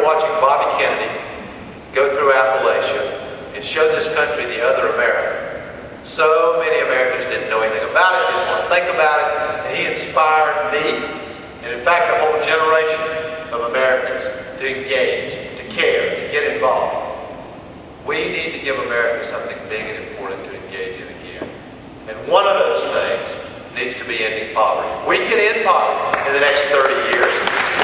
watching Bobby Kennedy go through Appalachia and show this country the other America. So many Americans didn't know anything about it, didn't want to think about it, and he inspired me, and in fact a whole generation of Americans to engage, to care, to get involved. We need to give America something big and important to engage in again. And one of those things needs to be ending poverty. We can end poverty in the next 30 years.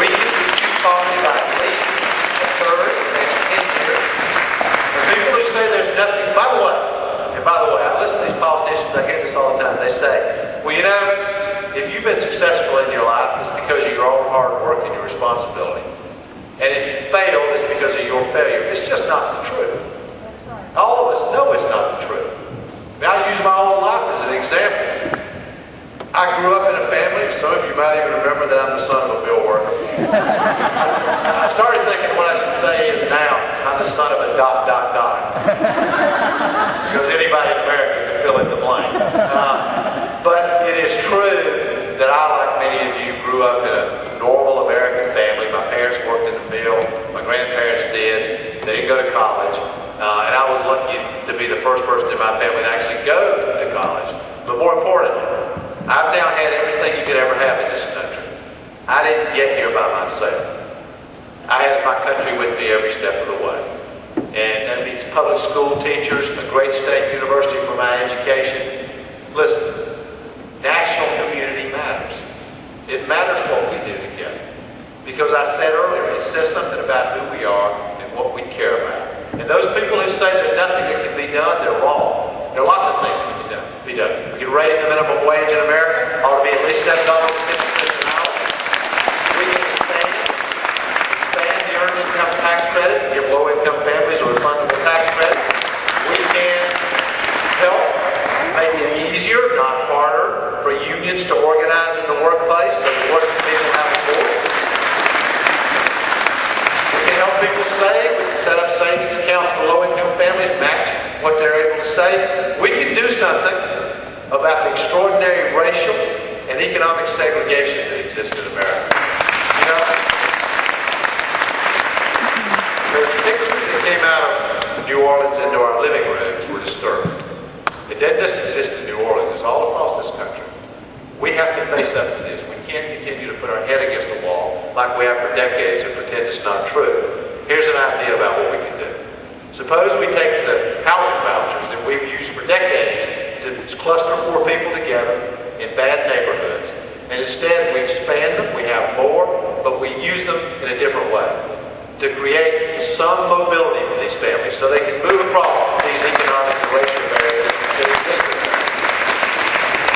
We can reduce poverty by at least a third in the next 10 years. And people who say there's nothing, by the way, I listen to these politicians, I hear this all the time, they say, well, you know, if you've been successful in your life, it's because of your own hard work and your responsibility. And if you failed, it's because of your failure. It's just not the truth. All of us know it's not the truth. Now, I use my own life as an example. I grew up in a family, some of you might even remember that I'm the son of a mill worker. I started thinking what I should say is now, I'm the son of a ... Because anybody in America can fill in the blank. But it is true that I, like many of you, grew up in a normal American family. My parents worked in the mill, my grandparents did, they didn't go to college. And I was lucky to be the first person in my family to actually go to college. But more importantly, I've now had everything you could ever have in this country. I didn't get here by myself. I had my country with me every step of the way. And that means public school teachers, a great state university for my education. Listen, national community matters. It matters what we do together. Because I said earlier, it says something about who we are and what we care about. And those people who say there's nothing that can be done, they're wrong. There are lots of things we can be done. We can raise the minimum wage in America. It ought to be at least $7.50 an hour. We can expand the earned income tax credit, give low-income families a refundable tax credit. We can help make it easier, not harder, for unions to organize in the workplace so the working people have a voice. We can help people save. We can set up savings accounts for low-income families, match what they're able to save. We can do something about the extraordinary racial and economic segregation that exists in America. You know, those pictures that came out of New Orleans into our living rooms were disturbing. It doesn't just exist in New Orleans, it's all across this country. We have to face up to this. We can't continue to put our head against the wall like we have for decades and pretend it's not true. Here's an idea about what we can do. Suppose we take the housing vouchers that we've used for decades to cluster poor people together in bad neighborhoods, and instead we expand them, we have more, but we use them in a different way to create some mobility for these families so they can move across these economic and racial barriers that exist in America.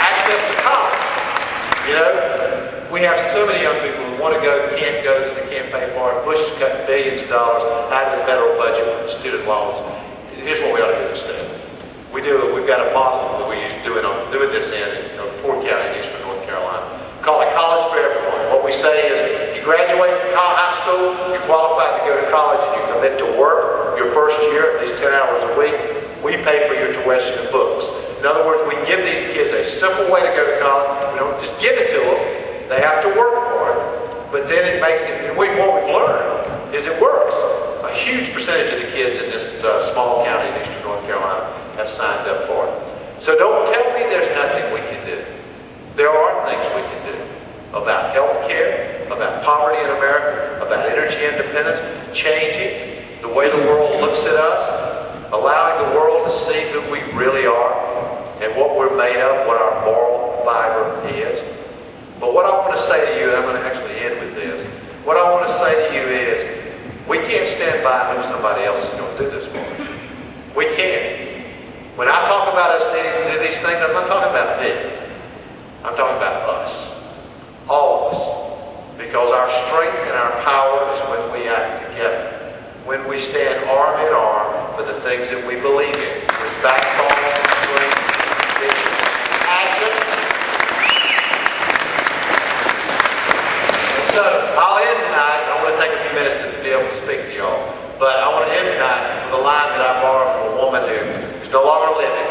Access to college. You know, we have so many young people who want to go, can't go because they can't pay for it. Bush is cutting billions of dollars out of the federal budget for student loans. Here's what we ought to do instead. We've got a model that we used to doing this in Port County in eastern North Carolina. Call it College for Everyone. What we say is, you graduate from high school, you're qualified to go to college, and you commit to work your first year, at least 10 hours a week. We pay for your tuition and books. In other words, we give these kids a simple way to go to college. We don't just give it to them. They have to work for it. But then it makes it, and what we've learned is it works. A huge percentage of the kids in this small county in eastern North Carolina have signed up for it. So don't tell me there's nothing we can do. There are things we can do about health care, about poverty in America, about energy independence, changing the way the world looks at us, allowing the world to see who we really are and what we're made of, what our moral fiber is. But what I want to say to you, and I'm going to actually end with this, what I want to say to you is, we can't stand by and hope somebody else is going to do this for us. We can't. When I talk about us needing to do these things, I'm not talking about me. I'm talking about us. All of us. Because our strength and our power is when we act together. When we stand arm in arm for the things that we believe in. With backbone and strength, conviction, action. And so, I'll end tonight. I want to take a few minutes to be able to speak to y'all. But I want to end tonight with a line that I borrowed from a woman who is no longer living.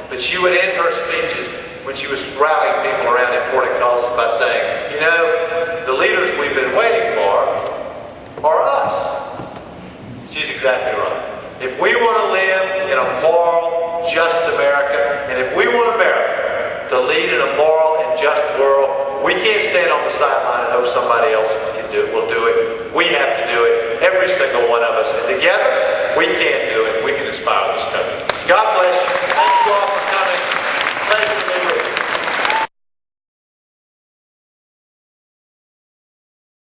But she would end her speeches when she was rallying people around important causes by saying, you know, the leaders we've been waiting for are us. we want to live in a moral, just America, and if we want America to lead in a moral and just world, we can't stand on the sideline and hope somebody else will do it. We have to do it, every single one of us. And together, we can do it. We can inspire this country. God bless you. Thank you.